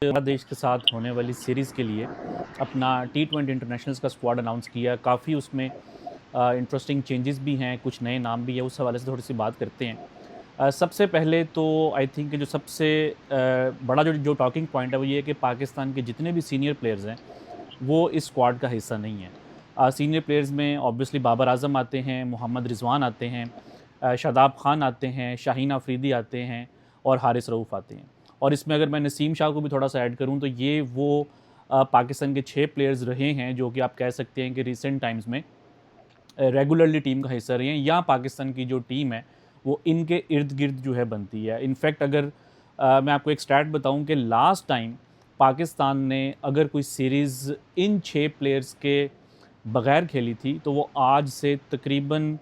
बांग्लादेश के साथ होने वाली सीरीज़ के लिए अपना T20 इंटरनेशनल्स का स्क्वाड अनाउंस किया। काफ़ी उसमें इंटरेस्टिंग चेंजेस भी हैं, कुछ नए नाम भी है, उस हवाले से थोड़ी-सी बात करते हैं। सबसे पहले तो आई थिंक जो सबसे बड़ा जो टॉकिंग पॉइंट है वो ये है कि पाकिस्तान के जितने भी सीनियर प्लेयर्स हैं, वो इस स्क्वाड का हिस्सा नहीं हैं। सीनियर प्लेयर्स में ऑब्वियसली बाबर आज़म आते हैं, मोहम्मद रिज़वान आते हैं, शादाब खान आते हैं, शाहीन अफरीदी आते हैं और हारिस रऊफ़ आते हैं। और इसमें अगर मैं नसीम शाह को भी थोड़ा-सा ऐड करूँ तो ये वो पाकिस्तान के 6 प्लेयर्स रहे हैं जो कि आप कह सकते हैं कि रिसेंट टाइम्स में रेगुलरली टीम का हिस्सा रहे हैं या पाकिस्तान की जो टीम है वो इनके इर्द-गिर्द जो है बनती है। इनफैक्ट अगर मैं आपको एक स्टैट बताऊँ कि लास्ट टाइम पाकिस्तान ने अगर कोई सीरीज़ इन 6 प्लेयर्स के बगैर खेली थी तो वो आज से तकरीबन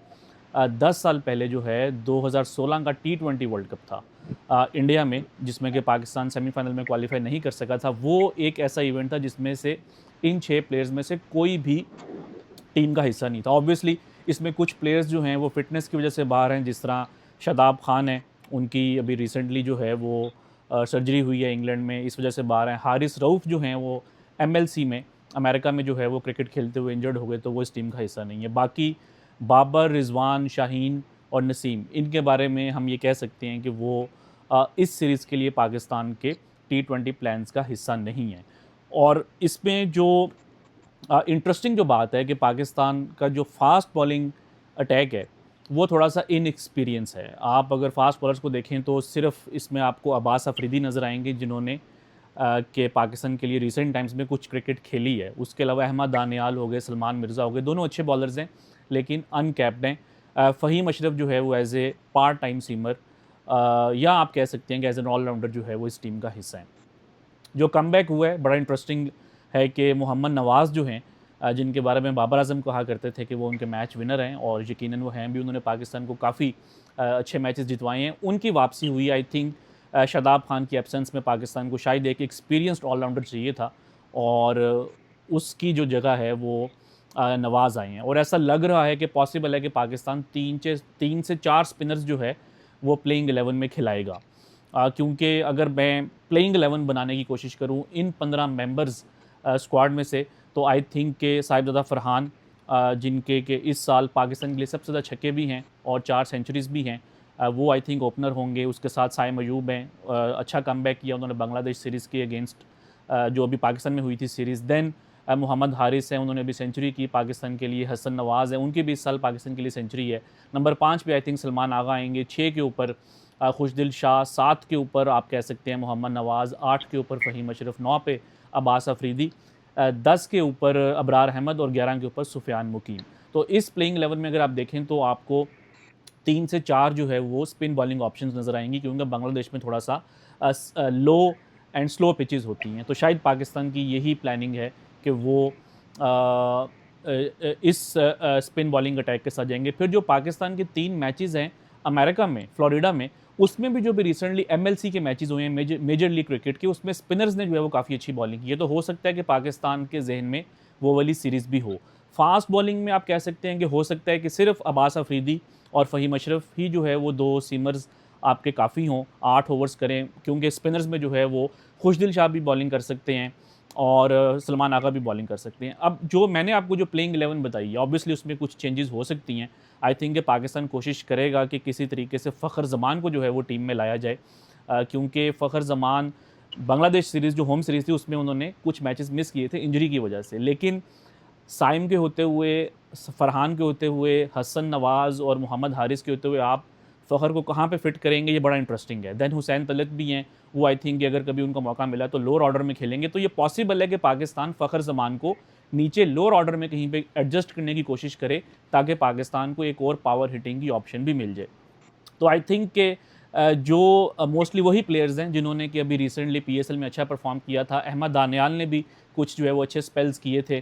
10 साल पहले जो है 2016 का T20 वर्ल्ड कप था इंडिया में, जिसमें कि पाकिस्तान सेमीफाइनल में क्वालिफाई नहीं कर सका था। वो एक ऐसा इवेंट था जिसमें से इन 6 प्लेयर्स में से कोई भी टीम का हिस्सा नहीं था। ऑब्वियसली इसमें कुछ प्लेयर्स जो हैं वो फ़िटनेस की वजह से बाहर हैं, जिस तरह शादाब खान हैं, उनकी अभी रिसेंटली जो है वो सर्जरी हुई है इंग्लैंड में, इस वजह से बाहर हैं। हारिस रऊफ़ जो हैं वो एमएलसी में, अमेरिका में जो है वो क्रिकेट खेलते हुए इंजर्ड हो गए, तो वो इस टीम का हिस्सा नहीं है। बाकी बाबर, रिज़वान, शाहीन और नसीम, इनके बारे में हम ये कह सकते हैं कि वो इस सीरीज़ के लिए पाकिस्तान के T20 प्लान्स का हिस्सा नहीं है। और इसमें जो इंटरेस्टिंग जो बात है कि पाकिस्तान का जो फ़ास्ट बॉलिंग अटैक है, वो थोड़ा-सा इनएक्सपीरियंस है। आप अगर फ़ास्ट बॉलर्स को देखें तो सिर्फ़ इसमें आपको अब्बास अफरीदी नज़र आएँगे जिन्होंने के पाकिस्तान के लिए रिसेंट टाइम्स में कुछ क्रिकेट खेली है। उसके अलावा अहमद दानियाल हो गए, सलमान मिर्ज़ा हो गए, दोनों अच्छे बॉलर्स हैं लेकिन अनकैप्ड हैं। फ़हीम अशरफ जो है वो as a part time seamer या आप कह सकते हैं कि एज़ एन ऑल-राउंडर जो है वो इस टीम का हिस्सा हैं। जो कमबैक हुआ है बड़ा इंटरेस्टिंग है कि मोहम्मद नवाज़ जो हैं जिनके बारे में बाबर आज़म कहा करते थे कि वो उनके मैच विनर हैं और यकीनन वो हैं भी, उन्होंने पाकिस्तान को काफ़ी अच्छे मैचेस जितवाए हैं। उनकी वापसी हुई आई थिंक शादाब खान की एब्सेंस में पाकिस्तान को शायद एक एक्सपीरियंस्ड ऑलराउंडर चाहिए था और उसकी जो जगह है वो नवाज़ आए हैं और ऐसा लग रहा है कि पॉसिबल है कि पाकिस्तान 3 से 4 स्पिनर्स जो है वो प्लेइंग 11 में खिलाएगा। क्योंकि अगर मैं प्लेइंग 11 बनाने की कोशिश करूँ इन 15 मेंबर्स स्क्वाड में से, तो आई थिंक के साहिबजादा फरहान जिनके के इस साल पाकिस्तान के लिए सबसे ज़्यादा छक्के भी हैं और 4 सेंचुरीज़ भी हैं, वो आई थिंक ओपनर होंगे। उसके साथ साइम अयूब हैं, अच्छा कमबैक किया उन्होंने बांग्लादेश सीरीज़ के अगेंस्ट, जो अभी पाकिस्तान में हुई थी सीरीज़। देन मोहम्मद हारिस हैं, उन्होंने भी सेंचुरी की पाकिस्तान के लिए। हसन नवाज़ हैं, उनकी भी इस साल पाकिस्तान के लिए सेंचुरी है। नंबर 5 पे आई थिंक सलमान आगा आएँगे, 6 के ऊपर खुशदिल शाह, 7 के ऊपर आप कह सकते हैं मोहम्मद नवाज़, 8 के ऊपर फ़हीम अशरफ, 9 पे अब्बास अफरीदी, 10 के ऊपर अबरार अहमद और 11 के ऊपर सुफियान मुकीम। तो इस प्लेइंग 11 में अगर आप देखें तो आपको 3 से 4 जो है वो स्पिन बॉलिंग ऑप्शंस नज़र आएँगी, क्योंकि बांग्लादेश में थोड़ा-सा लो एंड स्लो पिचेज़ होती हैं। तो शायद पाकिस्तान की यही प्लानिंग है कि वो इस स्पिन बॉलिंग अटैक के साथ जाएँगे। फिर जो पाकिस्तान के 3 मैचेज़ हैं अमेरिका में, फ्लोरिडा में, उसमें भी जो भी रिसेंटली एमएलसी के मैचेज़ हुए हैं, मेजर लीग क्रिकेट के, उसमें स्पिनर्स ने जो है वो काफ़ी अच्छी बॉलिंग की है। तो हो सकता है कि पाकिस्तान के ज़हन में वो वाली सीरीज़ भी हो। फास्ट बॉलिंग में आप कह सकते हैं कि हो सकता है कि सिर्फ़ अब्बास अफरीदी और फ़हीम अशरफ ही जो है वो 2 सीमर्स आपके काफ़ी हों, 8 ओवर्स करें, क्योंकि स्पिनर्स में जो है वो खुशदिल शाह भी बॉलिंग कर सकते हैं और सलमान आगा भी बॉलिंग कर सकते हैं। अब जो मैंने आपको जो प्लेइंग 11 बताई है, ऑब्वियसली उसमें कुछ चेंजेस हो सकती हैं। आई थिंक कि पाकिस्तान कोशिश करेगा कि किसी तरीके से फ़खर ज़मान को जो है वो टीम में लाया जाए, क्योंकि फ़खर ज़मान बांग्लादेश सीरीज़ जो होम सीरीज़ थी उसमें उन्होंने कुछ मैचेस मिस किए थे इंजरी की वजह से। लेकिन साइम के होते हुए, फरहान के होते हुए, हसन नवाज़ और मोहम्मद हारिस के होते हुए आप फ़खर को कहाँ पे फ़िट करेंगे, ये बड़ा इंटरेस्टिंग है। देन हुसैन तलत भी हैं, वो आई थिंक कि अगर कभी उनको मौका मिला तो लोअर ऑर्डर में खेलेंगे। तो ये पॉसिबल है कि पाकिस्तान फ़खर ज़मान को नीचे लोअर ऑर्डर में कहीं पे एडजस्ट करने की कोशिश करे, ताकि पाकिस्तान को एक और पावर हिटिंग की ऑप्शन भी मिल जाए। तो आई थिंक कि जो मोस्टली वही प्लेयर्स हैं जिन्होंने कि अभी रिसेंटली पीएसएल में अच्छा परफॉर्म किया था। अहमद दानियाल ने भी कुछ जो है वो अच्छे स्पेल्स किए थे।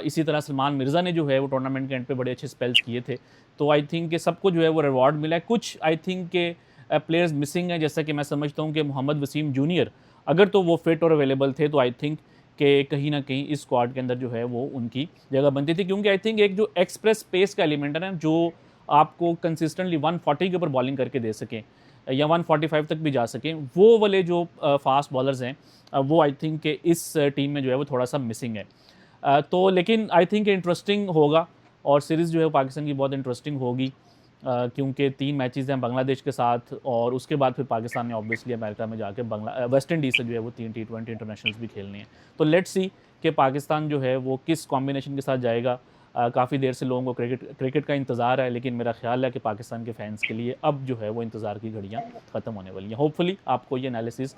इसी तरह सलमान मिर्ज़ा ने जो है वो टूर्नामेंट के एंड पे बड़े अच्छे स्पेल्स किए थे। तो आई थिंक कि सबको जो है वो रिवॉर्ड मिला है। कुछ आई थिंक के प्लेयर्स मिसिंग हैं, जैसा कि मैं समझता हूँ कि मोहम्मद वसीम जूनियर अगर तो वो फिट और अवेलेबल थे तो आई थिंक कि कहीं न कहीं इस स्क्वाड के अंदर जो है वो उनकी जगह बनती थी, क्योंकि आई थिंक एक जो एक्सप्रेस पेस का एलिमेंट है ना, जो आपको कंसिस्टेंटली 140 के ऊपर बॉलिंग करके दे सकें, या 145 तक भी जा सकें, वो वाले जो फास्ट बॉलर्स हैं वो आई थिंक कि इस टीम में जो है वो थोड़ा सा मिसिंग है। तो लेकिन आई थिंक इंटरेस्टिंग होगा और सीरीज़ जो है वो पाकिस्तान की बहुत इंटरेस्टिंग होगी, क्योंकि 3 मैचेस हैं बांग्लादेश के साथ और उसके बाद फिर पाकिस्तान ने ऑब्वियसली अमेरिका में जाके वेस्ट इंडीज़ से जो है वो 3 T20 इंटरनेशनल्स भी खेलने हैं। तो लेट्स सी कि पाकिस्तान जो है वो किस कॉम्बिनेशन के साथ जाएगा। काफ़ी देर से लोगों को क्रिकेट का इंतज़ार है, लेकिन मेरा ख्याल है कि पाकिस्तान के फैंस के लिए अब जो है वो इंतज़ार की घड़ियाँ ख़त्म होने वाली हैं। होपफुली आपको ये एनालिसिस